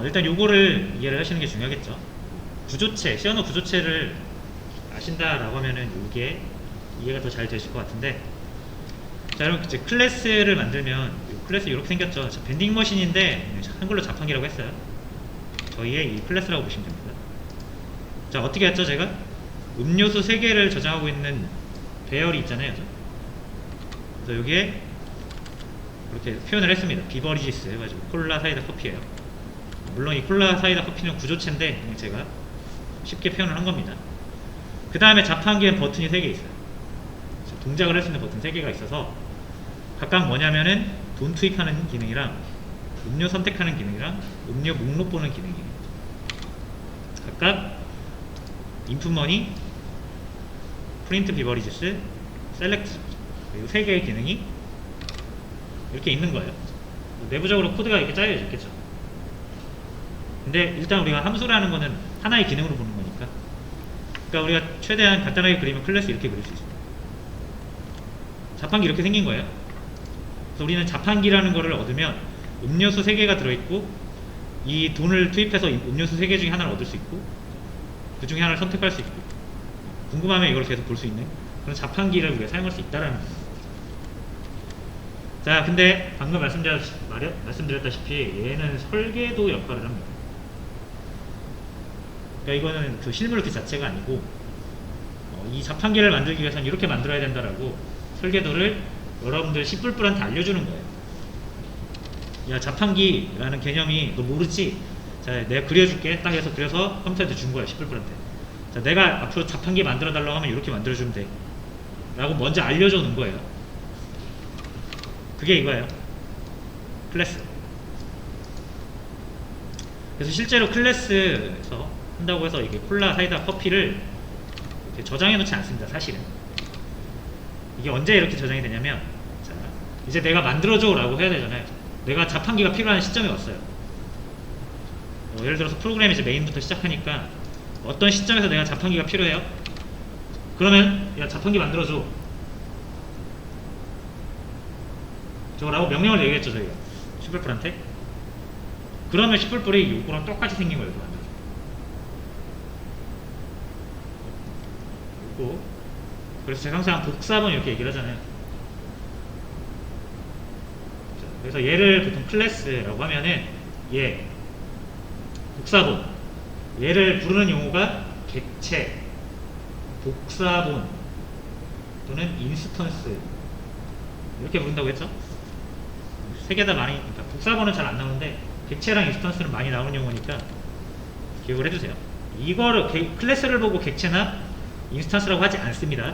일단 요거를 이해를 하시는 게 중요하겠죠. 구조체, 시어너 구조체를 아신다라고 하면은 이게 이해가 더 잘 되실 것 같은데, 자, 그럼 이제 클래스를 만들면 클래스 이렇게 생겼죠. 밴딩 머신인데 한글로 자판기라고 했어요. 저희의 이 클래스라고 보시면 됩니다. 자, 어떻게 했죠? 제가 음료수 3개를 저장하고 있는 배열이 있잖아요. 그래서 여기에 이렇게 표현을 했습니다. 비버리지스 해가지고 콜라, 사이다, 커피예요. 물론 이 콜라, 사이다, 커피는 구조체인데 그냥 제가 쉽게 표현을 한 겁니다. 그 다음에 자판기엔 버튼이 3개 있어요. 동작을 할 수 있는 버튼 3개가 있어서 각각 뭐냐면은 돈 투입하는 기능이랑 음료 선택하는 기능이랑 음료 목록 보는 기능이에요. 각각 인풋머니, 프린트 비버리지스, 셀렉트, 이 3개의 기능이 이렇게 있는 거예요. 내부적으로 코드가 이렇게 짜여져 있겠죠. 근데 일단 우리가 함수라는 거는 하나의 기능으로 보는 거니까, 그러니까 우리가 최대한 간단하게 그리면 클래스 이렇게 그릴 수 있습니다. 자판기 이렇게 생긴 거예요. 그래서 우리는 자판기라는 거를 얻으면 음료수 3개가 들어있고 이 돈을 투입해서 음료수 3개 중에 하나를 얻을 수 있고 그 중에 하나를 선택할 수 있고 궁금하면 이걸 계속 볼 수 있는 그런 자판기를 우리가 사용할 수 있다라는 거예요. 자, 근데 방금 말씀드렸다시피 얘는 설계도 역할을 합니다. 그러니까 이거는 그 실물 그 자체가 아니고 이 자판기를 만들기 위해서는 이렇게 만들어야 된다라고 설계도를 여러분들 C++한테 알려주는 거예요. 야, 자판기라는 개념이 너 모르지? 자, 내가 그려줄게. 딱 해서 그려서 컴퓨터한테 준 거예요. C++한테. 자, 내가 앞으로 자판기 만들어 달라고 하면 이렇게 만들어주면 돼 라고 먼저 알려줘 놓은 거예요. 그게 이거예요. 클래스. 그래서 실제로 클래스에서 한다고 해서 이게 콜라, 사이다, 커피를 이렇게 저장해 놓지 않습니다. 사실은 이게 언제 이렇게 저장이 되냐면, 자, 이제 내가 만들어줘 라고 해야 되잖아요. 내가 자판기가 필요한 시점이 왔어요. 예를 들어서 프로그램이 이제 메인부터 시작하니까 어떤 시점에서 내가 자판기가 필요해요? 그러면 야, 자판기 만들어줘 저라고 명령을 내리겠죠. 저희가 C++한테. 그러면 C++이 요거랑 똑같이 생긴 거예요. 요거. 그래서 제가 항상 복사본 이렇게 얘기를 하잖아요. 자, 그래서 얘를 보통 클래스라고 하면은 얘 복사본, 얘를 부르는 용어가 객체, 복사본 또는 인스턴스 이렇게 부른다고 했죠. 세 개 다 많이, 그러니까 복사본은 잘 안 나오는데 객체랑 인스턴스는 많이 나오는 용어니까 기억을 해주세요. 이거를 클래스를 보고 객체나 인스턴스라고 하지 않습니다.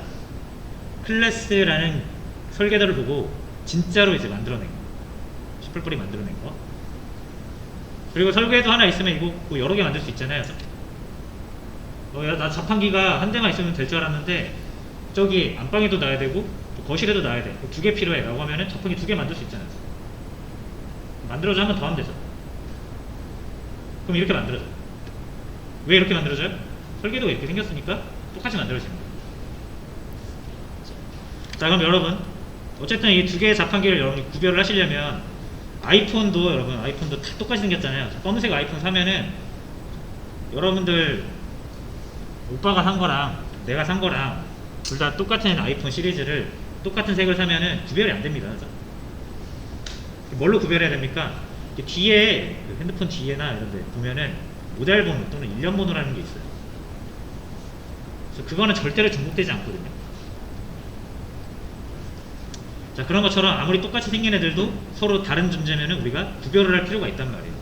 클래스라는 설계도를 보고 진짜로 이제 만들어낸 거, C++이 만들어낸 거. 그리고 설계도 하나 있으면 이거 뭐 여러 개 만들 수 있잖아요. 야, 나 자판기가 한 대만 있으면 될 줄 알았는데 저기 안방에도 놔야 되고 거실에도 놔야 돼. 2개 필요해 라고 하면은 자판기 2개 만들 수 있잖아요. 만들어줘 하면 더 하면 되죠. 그럼 이렇게 만들어져. 왜 이렇게 만들어져요? 설계도가 이렇게 생겼으니까 똑같이 만들어지는 거예요. 자, 그럼 여러분 어쨌든 이 2개의 자판기를 여러분이 구별을 하시려면 아이폰도 여러분 아이폰도 다 똑같이 생겼잖아요. 검은색 아이폰 사면은 여러분들 오빠가 산 거랑 내가 산 거랑 둘 다 똑같은 아이폰 시리즈를 똑같은 색을 사면은 구별이 안 됩니다. 뭘로 구별해야 됩니까? 뒤에 그 핸드폰 뒤에나 이런 데 보면은 모델 번호 또는 일련 번호라는 게 있어요. 그래서 그거는 절대로 중복되지 않거든요. 자, 그런 것처럼 아무리 똑같이 생긴 애들도 서로 다른 존재면은 우리가 구별을 할 필요가 있단 말이에요.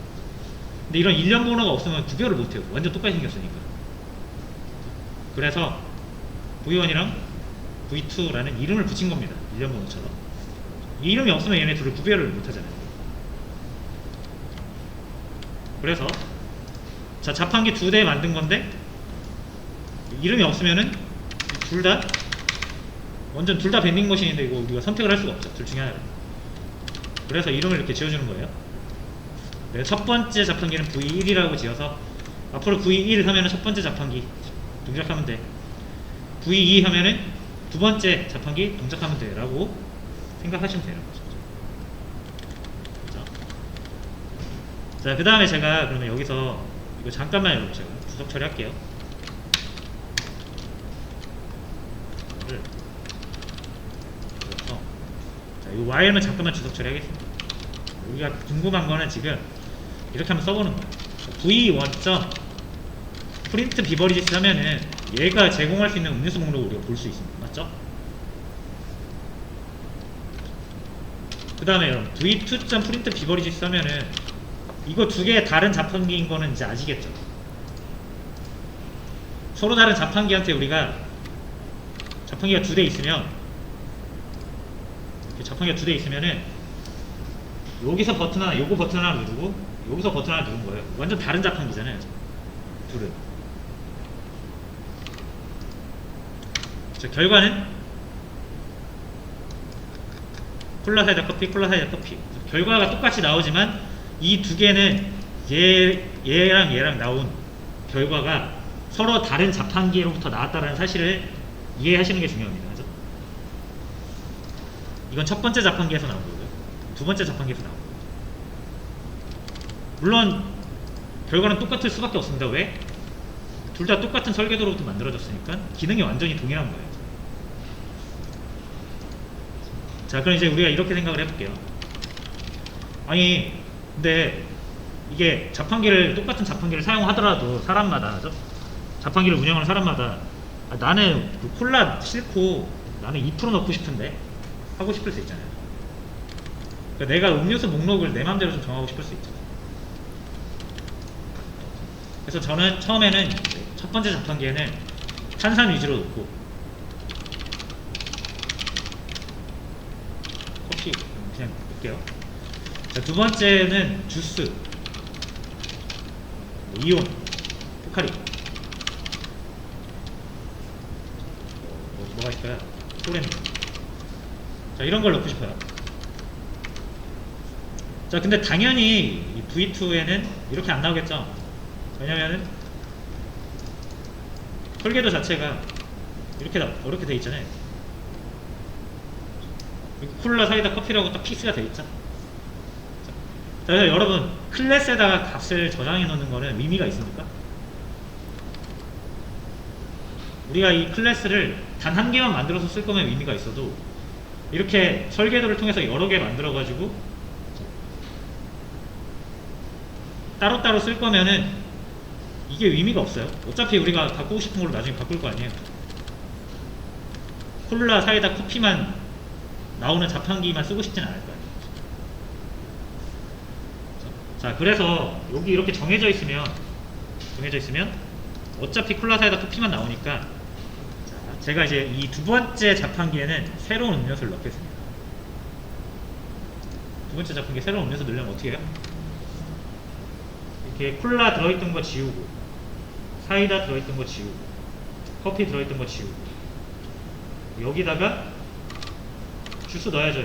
근데 이런 일련 번호가 없으면 구별을 못해요. 완전 똑같이 생겼으니까. 그래서 V1이랑 V2라는 이름을 붙인 겁니다. 일련 번호처럼. 이 이름이 없으면 얘네 둘을 구별을 못하잖아요. 그래서 자, 자판기 2대 만든 건데 이름이 없으면은 둘 다 완전 둘 다 밴딩 머신인데 이거 우리가 선택을 할 수가 없죠. 둘 중에 하나를. 그래서 이름을 이렇게 지어주는 거예요. 네, 첫 번째 자판기는 V1이라고 지어서 앞으로 V1 하면은 첫 번째 자판기 동작하면 돼. V2 하면은 두 번째 자판기 동작하면 돼 라고 생각하시면 되는 거죠. 자, 그 다음에 제가 그러면 여기서 이거 잠깐만 여러분 제가 주석 처리할게요. 이거를 그래서 자, 이 와일만 잠깐만 주석 처리하겠습니다. 우리가 궁금한 거는 지금 이렇게 한번 써보는 거예요. v1. 프린트 비버리지스 하면은 얘가 제공할 수 있는 음료수 목록을 우리가 볼 수 있습니다. 맞죠? 그 다음에 여러분 v2. 프린트 비버리지스 하면은 이거 두 개의 다른 자판기인 거는 이제 아시겠죠? 서로 다른 자판기한테 우리가 자판기가 두 대 있으면 이렇게 자판기가 두 대 있으면은 여기서 버튼 하나, 요거 버튼 하나 누르고 여기서 버튼 하나 누른 거예요. 완전 다른 자판기잖아요. 둘은. 자, 결과는 콜라 사이다 커피, 콜라 사이다 커피. 결과가 똑같이 나오지만 이 두 개는 얘랑 얘랑 나온 결과가 서로 다른 자판기로부터 나왔다는 사실을 이해하시는 게 중요합니다. 그죠? 이건 첫 번째 자판기에서 나온 거고요. 두 번째 자판기에서 나온 거예요. 물론 결과는 똑같을 수밖에 없습니다. 왜? 둘 다 똑같은 설계도로부터 만들어졌으니까 기능이 완전히 동일한 거예요. 자, 그럼 이제 우리가 이렇게 생각을 해볼게요. 아니 근데 이게 자판기를 똑같은 자판기를 사용하더라도 사람마다 그죠? 자판기를 운영하는 사람마다 나는 콜라 싫고 나는 2% 넣고 싶은데 하고 싶을 수 있잖아요. 그러니까 내가 음료수 목록을 내 맘대로 좀 정하고 싶을 수 있죠. 그래서 저는 처음에는 첫 번째 자판기에는 탄산 위주로 넣고 커피 그냥 넣을게요. 자, 두 번째는 주스, 이온, 포카리. 뭐가 있을까요? 소렌. 자, 이런 걸 넣고 싶어요. 자, 근데 당연히 이 V2에는 이렇게 안 나오겠죠. 왜냐면은 설계도 자체가 이렇게 돼 있잖아요. 콜라, 사이다, 커피라고 딱 피스가 돼 있죠. 자, 그래서 여러분 클래스에다가 값을 저장해 놓는 거는 의미가 있습니까? 우리가 이 클래스를 단 한 개만 만들어서 쓸 거면 의미가 있어도 이렇게 설계도를 통해서 여러 개 만들어 가지고 따로따로 쓸 거면은 이게 의미가 없어요. 어차피 우리가 바꾸고 싶은 걸로 나중에 바꿀 거 아니에요. 콜라, 사이다, 커피만 나오는 자판기만 쓰고 싶진 않을 거예요. 자, 그래서 여기 이렇게 정해져 있으면 어차피 콜라, 사이다, 커피만 나오니까 자, 제가 이제 이 두 번째 자판기에는 새로운 음료수를 넣겠습니다. 두 번째 자판기에 새로운 음료수 넣으려면 어떻게 해요? 이렇게 콜라 들어있던 거 지우고 사이다 들어있던 거 지우고 커피 들어있던 거 지우고 여기다가 주스 넣어야죠.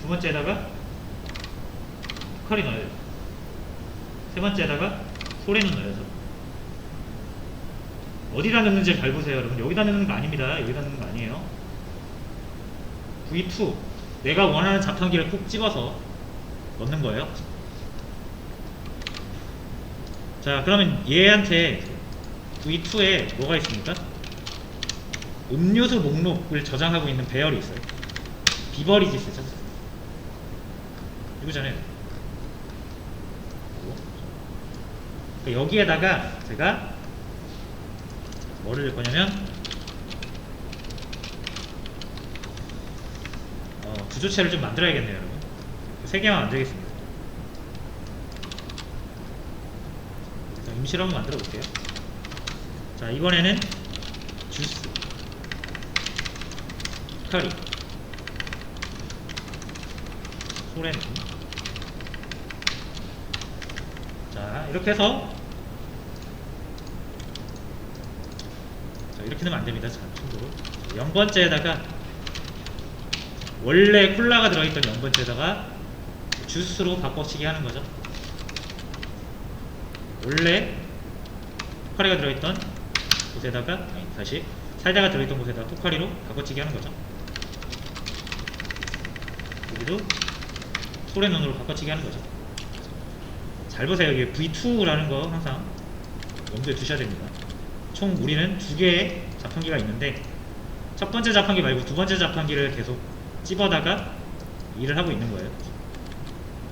두 번째에다가 포카리 넣어야죠. 세 번째에다가 소렌을 넣어야죠. 어디다 넣는지 잘 보세요. 여러분 여기다 넣는 거 아닙니다. 여기다 넣는 거 아니에요. V2 내가 원하는 자판기를 꼭 집어서 넣는 거예요. 자, 그러면 얘한테 V2에 뭐가 있습니까? 음료수 목록을 저장하고 있는 배열이 있어요. 비버리지스죠. 이거잖아요. 그러니까 여기에다가 제가 뭐를 넣을 거냐면 구조체를 좀 만들어야겠네요, 여러분. 세 개만 만들겠습니다. 임시로 한번 만들어 볼게요. 자, 이번에는 주스, 포카리, 소렌. 자, 이렇게 해서 자, 이렇게 넣으면 안 됩니다. 자, 참고로 0번째에다가 원래 콜라가 들어있던 0번째에다가 주스로 바꿔치기 하는 거죠. 원래 포카리가 들어있던 곳에다가 다시 사이다가 들어있던 곳에다가 포카리로 바꿔치기 하는 거죠. 여기도 소렌온으로 바꿔치기 하는 거죠. 잘 보세요. 이게 V2라는 거 항상 염두에 두셔야 됩니다. 총 우리는 두 개의 자판기가 있는데 첫 번째 자판기 말고 두 번째 자판기를 계속 찝어다가 일을 하고 있는 거예요.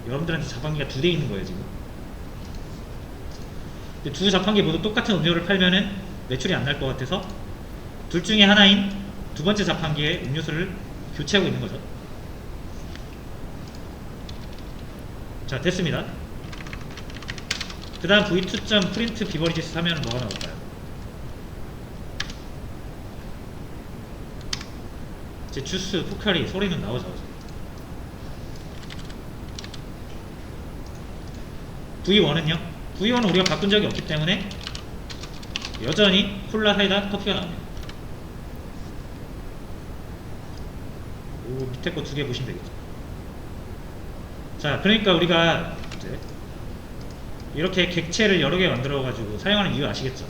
여러분들한테 자판기가 두 대 있는 거예요 지금. 근데 두 자판기 모두 똑같은 음료를 팔면은 매출이 안 날 것 같아서 둘 중에 하나인 두 번째 자판기에 음료수를 교체하고 있는 거죠. 자, 됐습니다. 그 다음 v2. 프린트 비버리지스 하면 뭐가 나올까요? 이제 주스, 포카리 소리는 나오죠. V1은요? V1은 우리가 바꾼 적이 없기 때문에 여전히 콜라, 사이다, 커피가 나옵니다. 요 밑에 거 두 개 보시면 되겠죠. 자, 그러니까 우리가 이제 이렇게 객체를 여러 개 만들어 가지고 사용하는 이유 아시겠죠?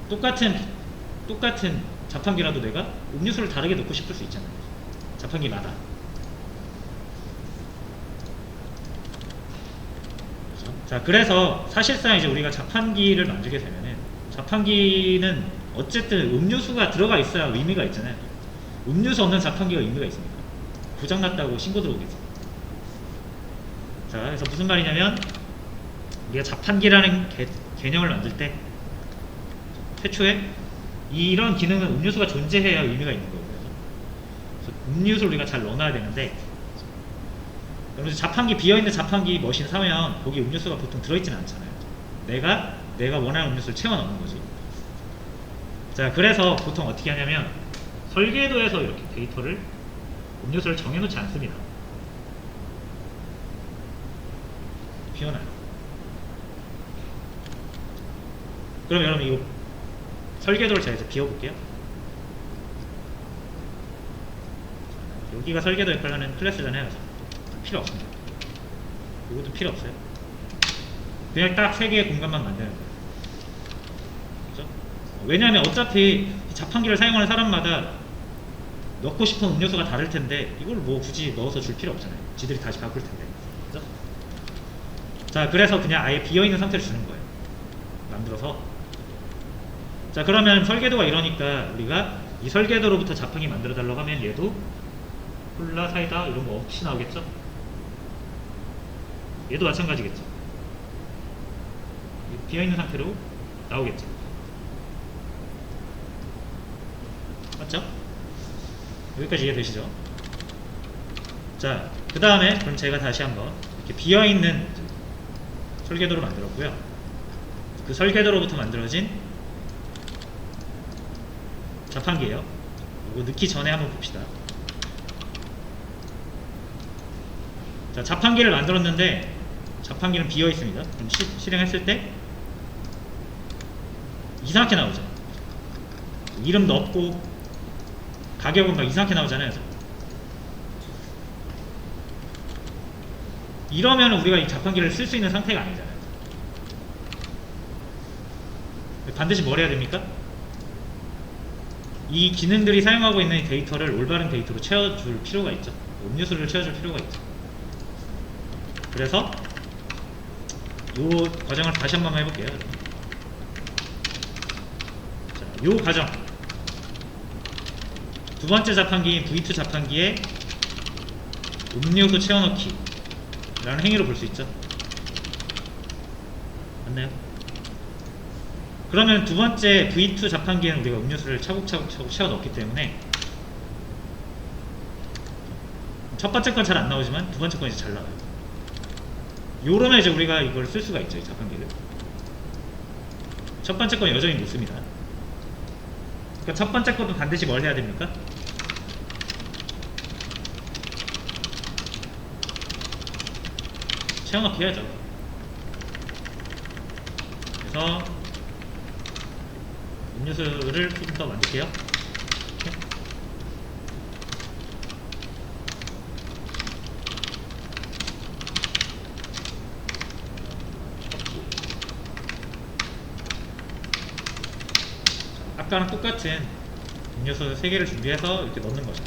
똑같은 자판기라도 내가 음료수를 다르게 넣고 싶을 수 있잖아요. 자판기마다. 그렇죠? 자, 그래서 사실상 이제 우리가 자판기를 만들게 되면은 자판기는 어쨌든 음료수가 들어가 있어야 의미가 있잖아요. 음료수 없는 자판기가 의미가 있습니까? 고장났다고 신고 들어오겠죠. 자, 그래서 무슨 말이냐면 우리가 자판기라는 개념을 만들 때 최초에 이런 기능은 음료수가 존재해야 의미가 있는 거고요. 그래서 음료수를 우리가 잘 넣어놔야 되는데 여러분 자판기 비어있는 자판기 머신 사면 거기 음료수가 보통 들어있지는 않잖아요. 내가 원하는 음료수를 채워 넣는 거지. 자, 그래서 보통 어떻게 하냐면 설계도에서 이렇게 데이터를 음료수를 정해놓지 않습니다. 비워놔요. 그럼 여러분 이거 설계도를 제가 이제 비워볼게요. 여기가 설계도 역할을 하는 클래스잖아요. 필요 없습니다. 이것도 필요 없어요. 그냥 딱 3개의 공간만 만드는 거예요. 그렇죠? 왜냐하면 어차피 자판기를 사용하는 사람마다 넣고 싶은 음료수가 다를 텐데 이걸 뭐 굳이 넣어서 줄 필요 없잖아요. 지들이 다시 바꿀 텐데. 그렇죠? 자, 그래서 그냥 아예 비어있는 상태를 주는 거예요. 만들어서. 자, 그러면 설계도가 이러니까 우리가 이 설계도로부터 자판기 만들어 달라고 하면 얘도 콜라, 사이다 이런 거 없이 나오겠죠? 얘도 마찬가지겠죠? 비어있는 상태로 나오겠죠? 맞죠? 여기까지 이해되시죠? 자, 그 다음에 그럼 제가 다시 한번 이렇게 비어있는 설계도를 만들었고요. 그 설계도로부터 만들어진 자판기예요. 이거 넣기 전에 한번 봅시다. 자, 자판기를 만들었는데 자판기는 비어 있습니다. 그럼 실행했을 때 이상하게 나오죠. 이름도 없고 가격은 막 이상하게 나오잖아요. 이러면 우리가 이 자판기를 쓸 수 있는 상태가 아니잖아요. 반드시 뭘 해야 됩니까? 이 기능들이 사용하고 있는 데이터를 올바른 데이터로 채워줄 필요가 있죠. 음료수를 채워줄 필요가 있죠. 그래서 이 과정을 다시 한번 해볼게요. 자, 이 과정 두 번째 자판기인 V2 자판기에 음료수 채워넣기 라는 행위로 볼 수 있죠. 맞나요? 그러면 두 번째 V2 자판기에는 우리가 음료수를 차곡차곡 채워 넣었기 때문에 첫 번째 건 잘 안 나오지만 두 번째 건 이제 잘 나와요. 요러면 이제 우리가 이걸 쓸 수가 있죠, 이 자판기를. 첫 번째 건 여전히 못 씁니다. 그러니까 첫 번째 것도 반드시 뭘 해야 됩니까? 채워넣기 해야죠. 그래서 음료수를 좀 더 만들게요. 아까랑 똑같은 음료수 3개를 준비해서 이렇게 넣는 거죠.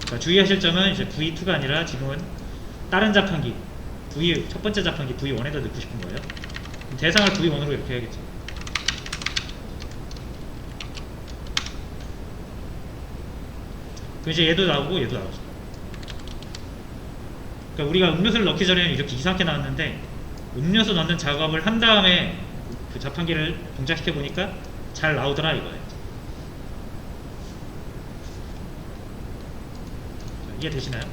자, 주의하실 점은 이제 V2가 아니라 지금은 다른 자판기 첫 번째 자판기 V1에다 넣고 싶은 거예요. 그럼 대상을 V1으로 이렇게 해야겠죠. 그럼 이제 얘도 나오고 얘도 나오죠. 그러니까 우리가 음료수를 넣기 전에는 이렇게 이상하게 나왔는데 음료수 넣는 작업을 한 다음에 그 자판기를 동작시켜 보니까 잘 나오더라 이거예요. 이해되시나요?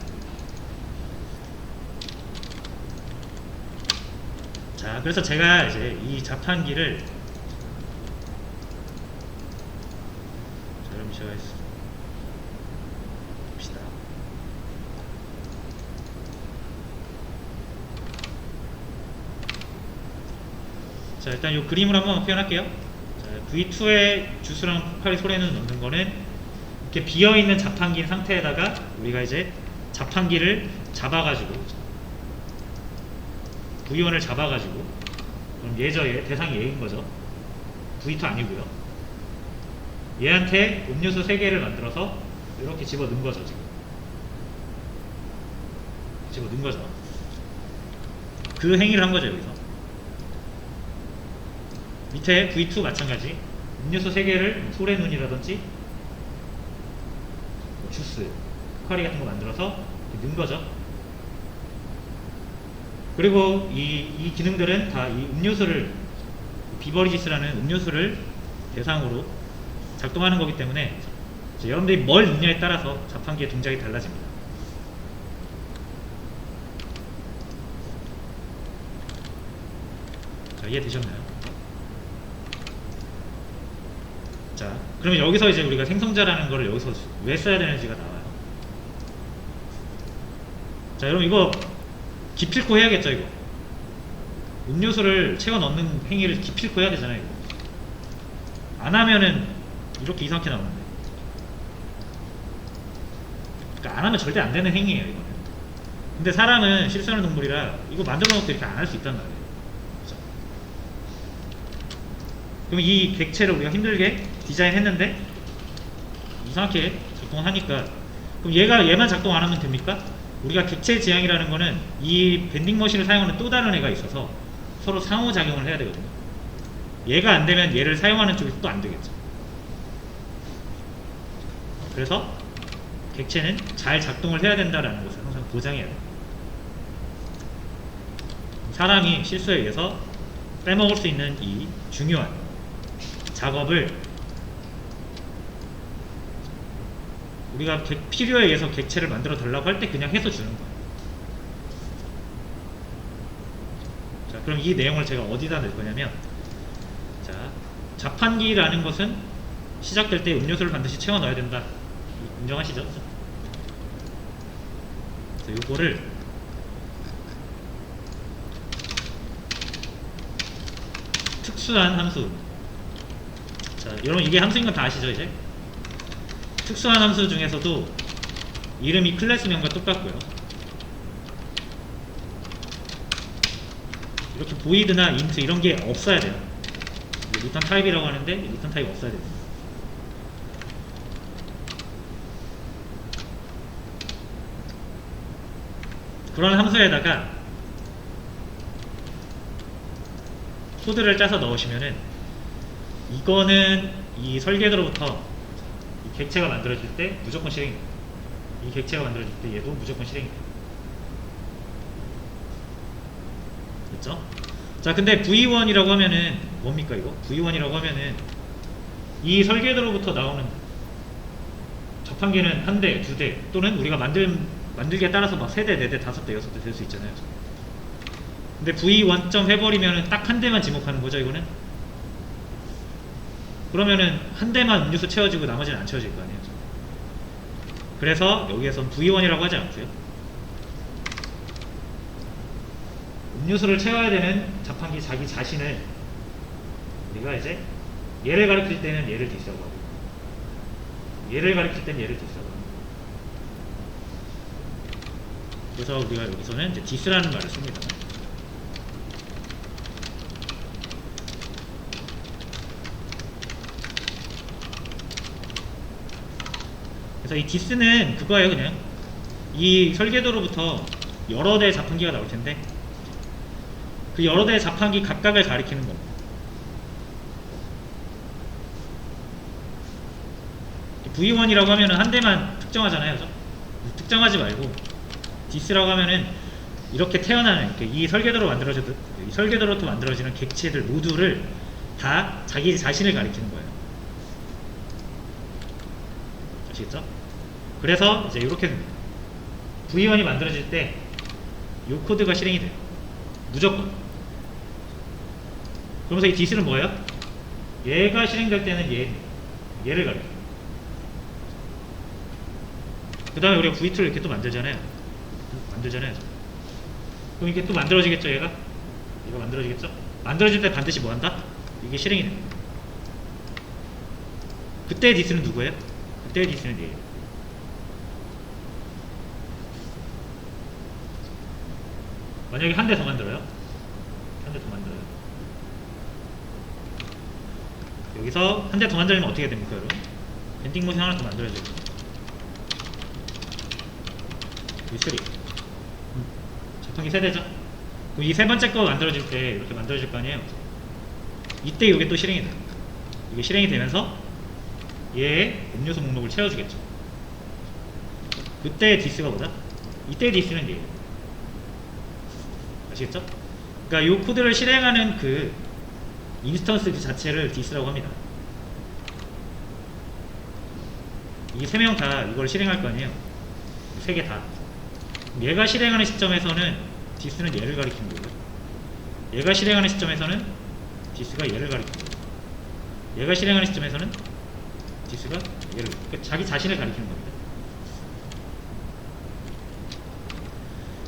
자, 그래서 제가 이제 이 자판기를 여러분 제가 봅시다. 자, 일단 이 그림을 한번 표현할게요. 자, V2에 주스랑 포카리 소래는 넣는 거는 이렇게 비어있는 자판기인 상태에다가 우리가 이제 자판기를 잡아가지고 V1을 잡아가지고 그럼 얘죠, 얘 대상이 얘인 거죠. V2 아니고요. 얘한테 음료수 3개를 만들어서 이렇게 집어 넣은 거죠. 지금 집어 넣은 거죠. 그 행위를 한 거죠. 여기서 밑에 V2 마찬가지 음료수 3개를 소래눈이라든지 주스, 포카리 같은 거 만들어서 넣은 거죠. 그리고 이 기능들은 다 이 음료수를 비버리지스라는 음료수를 대상으로 작동하는 거기 때문에 여러분들이 뭘 넣냐에 따라서 자판기의 동작이 달라집니다. 자, 이해되셨나요? 자, 그러면 여기서 이제 우리가 생성자라는 거를 여기서 왜 써야 되는지가 나와요. 자, 여러분 이거 기필코 해야겠죠. 이거 음료수를 채워 넣는 행위를 기필코 해야 되잖아요. 이거 안 하면은 이렇게 이상하게 나오는데, 그러니까 안 하면 절대 안 되는 행위예요 이거는. 근데 사람은 실수하는 동물이라 이거 만들어 놓고 이렇게 안 할 수 있단 말이에요. 그렇죠? 그럼 이 객체를 우리가 힘들게 디자인했는데 이상하게 작동하니까 그럼 얘만 작동 안 하면 됩니까? 우리가 객체 지향이라는 거는 이 밴딩 머신을 사용하는 또 다른 애가 있어서 서로 상호작용을 해야 되거든요. 얘가 안 되면 얘를 사용하는 쪽에서 또 안 되겠죠. 그래서 객체는 잘 작동을 해야 된다는 것을 항상 보장해야 돼요. 사람이 실수에 의해서 빼먹을 수 있는 이 중요한 작업을 우리가 필요에 의해서 객체를 만들어 달라고 할 때 그냥 해서 주는 거예요. 자, 그럼 이 내용을 제가 어디다 넣을 거냐면, 자, 자판기라는 것은 시작될 때 음료수를 반드시 채워 넣어야 된다. 인정하시죠? 자, 이거를 특수한 함수. 자, 여러분 이게 함수인 건 다 아시죠 이제? 특수한 함수 중에서도 이름이 클래스명과 똑같고요. 이렇게 보이드나 인트 이런 게 없어야 돼요. 리턴 타입이라고 하는데 리턴 타입 없어야 됩니다. 그런 함수에다가 코드를 짜서 넣으시면은 이거는 이 설계도로부터 이 객체가 만들어질 때 무조건 실행입니다. 이 객체가 만들어질 때 얘도 무조건 실행입니다. 됐죠? 자, 근데 V1이라고 하면은 뭡니까 이거? V1이라고 하면은 이 설계도로부터 나오는 자판기는 한 대, 두 대, 또는 우리가 만들기에 따라서 막 3대, 4대, 5대, 6대 될 수 있잖아요. 근데 V1점 해버리면은 딱 한 대만 지목하는 거죠, 이거는? 그러면은 한 대만 음료수 채워지고 나머지는 안 채워질 거 아니에요. 그래서 여기에선 V1이라고 하지 않고요. 음료수를 채워야 되는 자판기 자기 자신을 우리가 이제 얘를 가리킬 때는 얘를 디스라고 하고 얘를 가리킬 때는 얘를 디스라고 합니다. 그래서 우리가 여기서는 이제 디스라는 말을 씁니다. 그래서 이 디스는 그거예요. 그냥 이 설계도로부터 여러 대의 자판기가 나올 텐데 그 여러 대의 자판기 각각을 가리키는 겁니다. V1이라고 하면은 한 대만 특정하잖아요. 그죠? 특정하지 말고 디스라고 하면은 이렇게 태어나는 이 설계도로부터 만들어지는 객체들 모두를 다 자기 자신을 가리키는 거예요. 아시겠죠? 그래서 이제 이렇게 됩니다. V1이 만들어질 때 이 코드가 실행이 돼요. 무조건. 그러면서 이 디스는 뭐예요? 얘가 실행될 때는 얘를 가리켜요. 그 다음에 우리가 V2를 이렇게 또 만들잖아요. 그럼 이게 또 만들어지겠죠, 얘가 만들어지겠죠? 만들어질 때 반드시 뭐 한다? 이게 실행이 됩니다. 그때의 디스는 누구예요? 그때의 디스는 얘예요. 만약에 한 대 더 만들어요. 여기서 한 대 더 만들면 어떻게 됩니까, 여러분? 밴딩 모션 하나 더 만들어야죠. V3 자판기 3대죠? 그럼 이 세 번째 거 만들어질 때 이렇게 만들어질 거 아니에요? 이때 이게 또 실행이 돼요. 이게 실행이 되면서 얘의 음료수 목록을 채워주겠죠. 그때의 디스가 뭐다? 이때의 디스는 얘예요. 아시겠죠? 그러니까 이 코드를 실행하는 그 인스턴스 그 자체를 디스라고 합니다. 이 세 명 다 이걸 실행할 거 아니에요? 세 개 다. 얘가 실행하는 시점에서는 디스는 얘를 가리키는 거고, 얘가 실행하는 시점에서는 디스가 얘를 가리키는 거고, 얘가 실행하는 시점에서는 디스가 얘를, 그러니까 자기 자신을 가리키는 겁니다.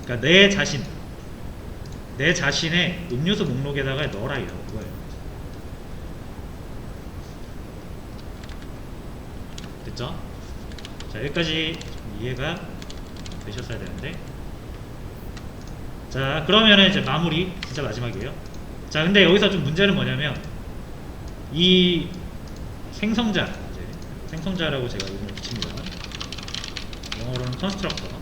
그러니까 내 자신의 음료수 목록에다가 넣어라 이거예요. 됐죠? 자, 여기까지 이해가 되셨어야 되는데, 자, 그러면은 이제 마무리 진짜 마지막이에요. 자, 근데 여기서 좀 문제는 뭐냐면 이 생성자라고 제가 이름을 붙입니다. 영어로는 컨스트럭터.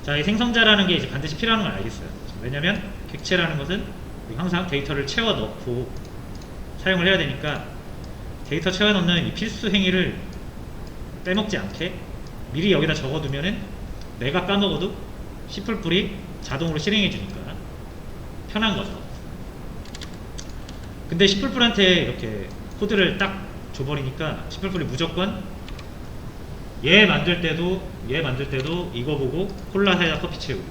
자, 이 생성자라는 게 이제 반드시 필요한 걸 알겠어요. 왜냐면 객체라는 것은 항상 데이터를 채워 넣고 사용을 해야 되니까 데이터 채워 넣는 이 필수 행위를 빼먹지 않게 미리 여기다 적어두면은 내가 까먹어도 C++이 자동으로 실행해 주니까 편한 거죠. 근데 C++한테 이렇게 코드를 딱 줘버리니까 C++이 무조건 얘 만들 때도 이거 보고 콜라 사이다 커피 채우고,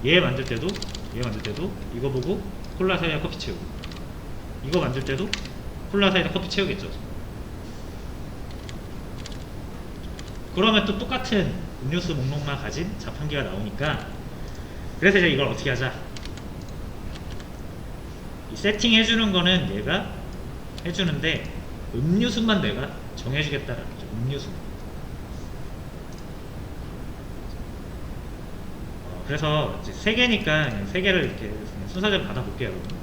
얘 만들 때도 이거 보고 콜라 사이다 커피 채우고, 이거 만들 때도 콜라 사이다 커피 채우겠죠. 그러면 또 똑같은 음료수 목록만 가진 자판기가 나오니까, 그래서 이제 이걸 어떻게 하자, 이 세팅 해주는 거는 얘가 해주는데 음료수만 내가 정해주겠다라는 거죠. 음료수. 그래서 이제 3개니까 3개를 이렇게 순서대로 받아볼게요, 여러분.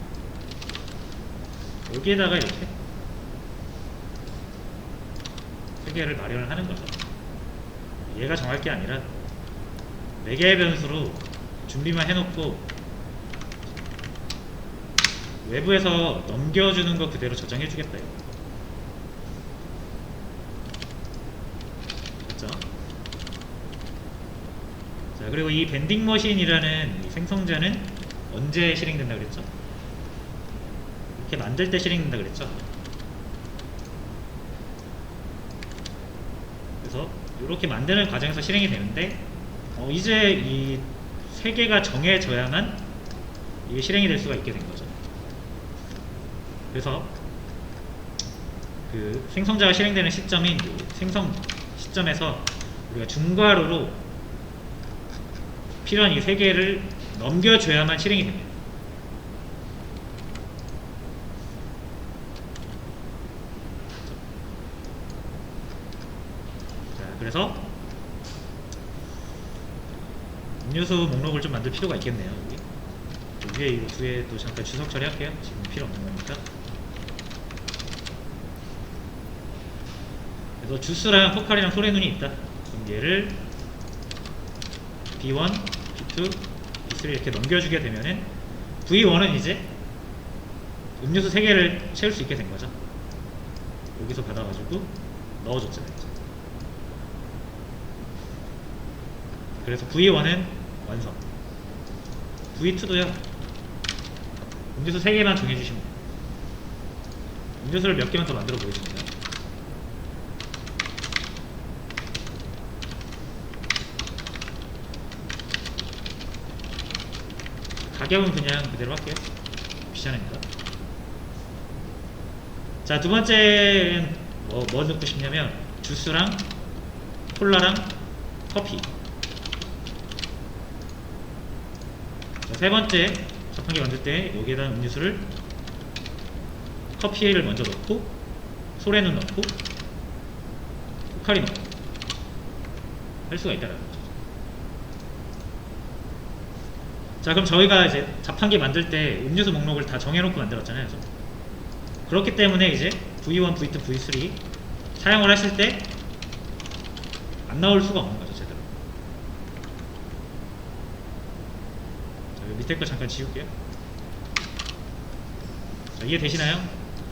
여기에다가 이렇게 3개를 마련을 하는 거죠. 얘가 정할 게 아니라 4개의 변수로 준비만 해놓고 외부에서 넘겨주는 거 그대로 저장해주겠다, 이거. 됐죠? 자, 그리고 이 밴딩 머신이라는 이 생성자는 언제 실행된다 그랬죠? 이렇게 만들 때 실행된다 그랬죠? 그래서 이렇게 만드는 과정에서 실행이 되는데, 이제 이 3개가 정해져야만 이게 실행이 될 수가 있게 된 거죠. 그래서 그 생성자가 실행되는 시점인 그 생성 시점에서 우리가 중괄호로 필요한 이 3개를 넘겨줘야만 실행이 됩니다. 자, 그래서 음료수 목록을 좀 만들 필요가 있겠네요. 여기 위에 이 뒤에도 잠깐 주석 처리할게요. 지금 필요 없는 거니까. 그래서 주스랑 포칼이랑 소래눈이 있다. 그럼 얘를 B1, B2, B3 이렇게 넘겨주게 되면은 V1은 이제 음료수 3개를 채울 수 있게 된 거죠. 여기서 받아가지고 넣어줬잖아요. 이제. 그래서 V1은 완성. V2도요. 음료수 3개만 정해주시면 돼요. 음료수를 몇 개만 더 만들어 보겠습니다. 가격은 그냥 그대로 할게요. 귀찮으니까. 자, 두 번째는 뭐 넣고 싶냐면 주스랑 콜라랑 커피. 자, 세 번째 자판기 만들 때 여기에다 음료수를 커피를 먼저 넣고 소래는 넣고 포카리 넣고 할 수가 있다라는 거죠. 자, 그럼 저희가 이제 자판기 만들 때 음료수 목록을 다 정해놓고 만들었잖아요. 그래서 그렇기 때문에 이제 V1, V2, V3 사용을 하실 때 안 나올 수가 없는 거죠, 제대로. 자, 밑에 거 잠깐 지울게요. 자, 이해되시나요?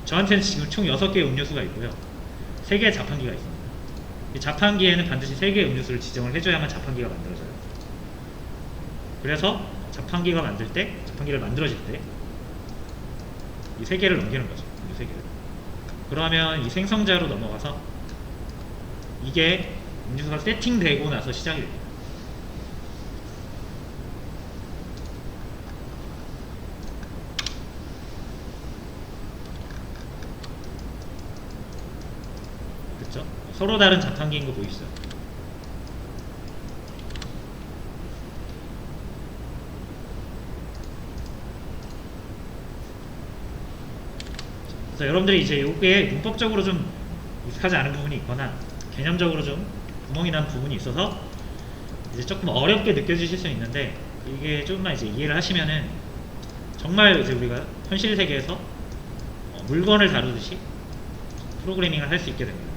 저한테는 지금 총 6개의 음료수가 있고요. 3개의 자판기가 있습니다. 이 자판기에는 반드시 3개의 음료수를 지정을 해줘야만 자판기가 만들어져요. 그래서 자판기를 만들어질 때 이 3개를 넘기는 거죠. 이 3개를. 그러면 이 생성자로 넘어가서 이게 음료수가 세팅되고 나서 시작이 됩니다. 그쵸? 서로 다른 자판기인 거 보이시죠? 그래서 여러분들이 이제 이게 문법적으로 좀 익숙하지 않은 부분이 있거나 개념적으로 좀 구멍이 난 부분이 있어서 이제 조금 어렵게 느껴지실 수 있는데, 이게 조금만 이제 이해를 하시면은 정말 이제 우리가 현실 세계에서 물건을 다루듯이 프로그래밍을 할 수 있게 됩니다.